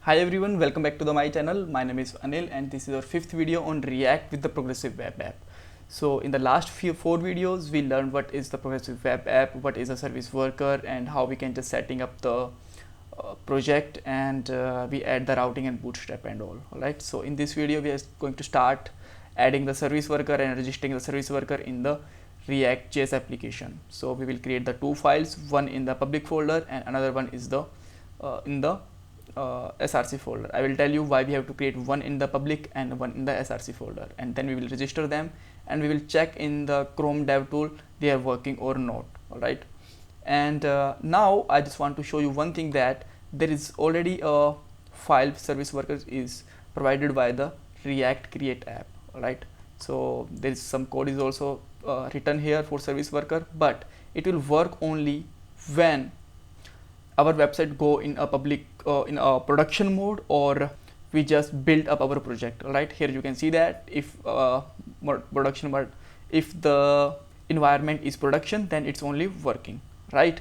Hi everyone, welcome back to my channel. My name is Anil and this is our fifth video on React with the Progressive Web App. So in the last four videos, we learned what is the Progressive Web App, what is a service worker, and how we can just setting up the project, and we add the routing and bootstrap and all. Alright, so in this video we are going to start adding the service worker and registering the service worker in the React.js application. So we will create the two files, one in the public folder and another one is the in the src folder. I will tell you why we have to create one in the public and one in the src folder, and then we will register them and we will check in the Chrome dev tool they are working or not. Alright, and now I just want to show you one thing, that there is already a file service workers is provided by the React create app. Alright, so there is some code is also written here for service worker, but it will work only when our website go in a public in a production mode, or we just build up our project. Right here you can see that if production mode, if the environment is production, then it's only working, right?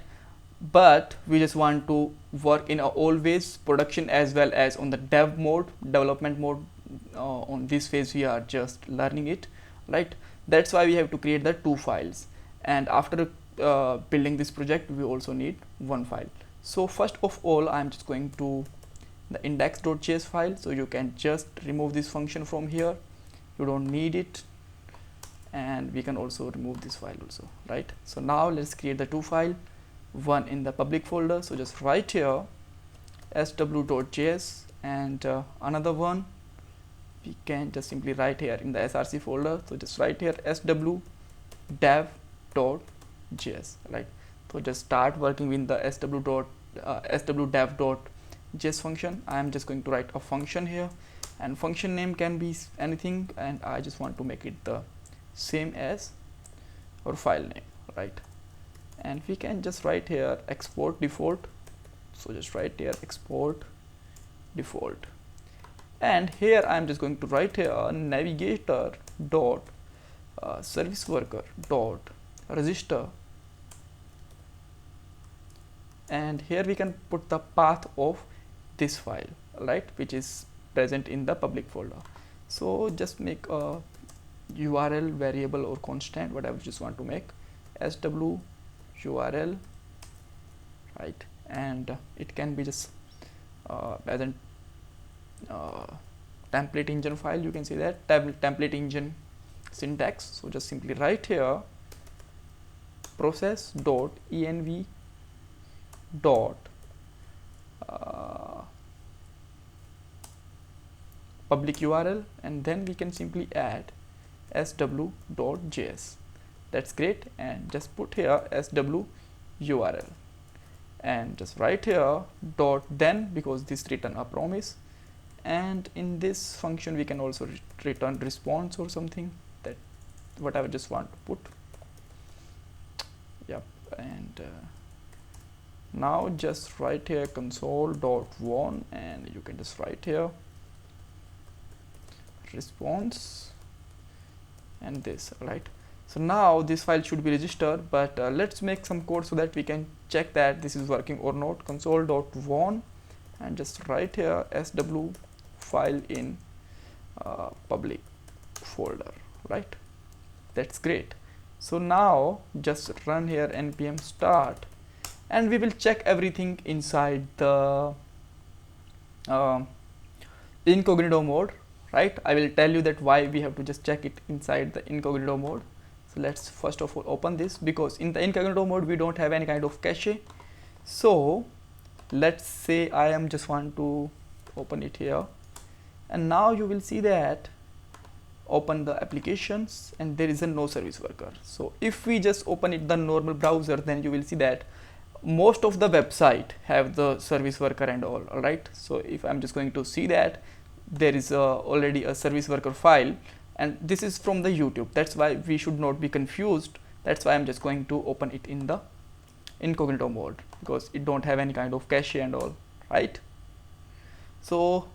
But we just want to work in a always production as well as on the dev mode, development mode. On this phase we are just learning it, right? That's why we have to create the two files, and after building this project we also need one file. So first of all, I'm just going to the index.js file, so you can just remove this function from here, you don't need it, and we can also remove this file also, right? So now let's create the two file, one in the public folder, so just write here sw.js, and another one we can just simply write here in the src folder, so just write here swdev.js, right? So just start working with the swdev.js function. I am just going to write a function here, and function name can be anything, and I just want to make it the same as our file name, right? And we can just write here export default, so just write here export default, and here I am just going to write here navigator dot service worker dot register, and here we can put the path of this file, right, which is present in the public folder. So just make a URL variable or constant, whatever you just want to make, sw URL, right? And it can be just as a template engine file, you can see that template engine syntax. So just simply write here process.env dot public URL, and then we can simply add sw.js. That's great, and just put here sw URL, and just write here dot then, because this return a promise, and in this function we can also return response or something, that whatever just want to put. Yep, and now just write here console.won, and you can just write here response and this, right? So now this file should be registered, but let's make some code so that we can check that this is working or not. Console.won, and just write here sw file in public folder, right? That's great. So now just run here npm start, and we will check everything inside the incognito mode, right? I will tell you that why we have to just check it inside the incognito mode. So let's first of all open this, because in the incognito mode we don't have any kind of cache. So let's say I am just want to open it here, and now you will see that open the applications and there is a no service worker. So if we just open it the normal browser, then you will see that most of the website have the service worker and all. Alright, so if I'm just going to see that there is already a service worker file, and this is from the YouTube, that's why we should not be confused. That's why I'm just going to open it in the incognito mode, because it don't have any kind of cache and all, right? So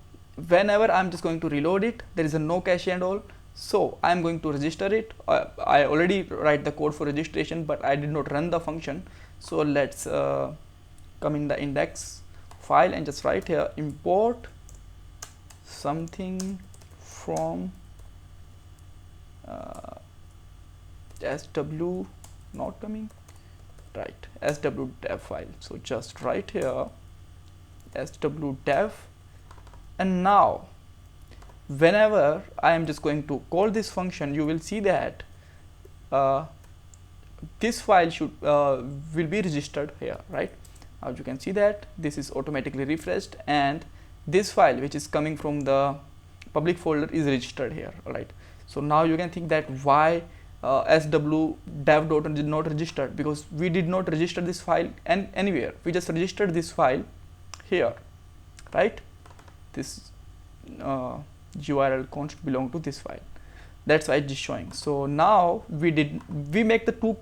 whenever I'm just going to reload it, there is a no cache and all, so I'm going to register it. I already write the code for registration, but I did not run the function. So let's come in the index file and just write here import something from sw not coming, right, sw dev file. So just write here sw dev, and now whenever I am just going to call this function, you will see that this file should will be registered here, right? As you can see that this is automatically refreshed, and this file which is coming from the public folder is registered here, right? So now you can think that why sw dev did not register, because we did not register this file and anywhere, we just registered this file here, right? This URL const belong to this file, that's why it's just showing. So now we make the two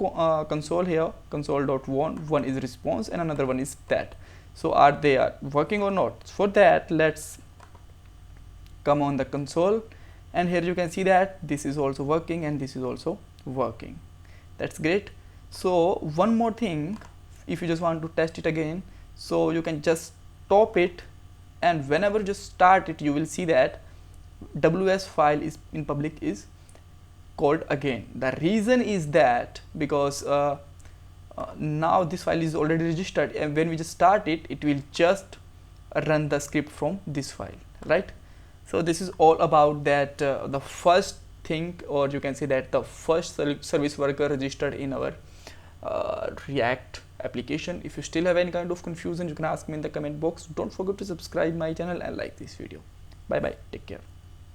console here, console.1, one is response and another one is that. So are they working or not? For that, let's come on the console, and here you can see that this is also working and this is also working. That's great. So one more thing, if you just want to test it again, so you can just stop it, and whenever you just start it, you will see that ws file is in public is called again. The reason is that because now this file is already registered, and when we just start it, it will just run the script from this file, right? So this is all about that the first thing, or you can say that the first service worker registered in our React application. If you still have any kind of confusion, you can ask me in the comment box. Don't forget to subscribe my channel and like this video. Bye bye, take care.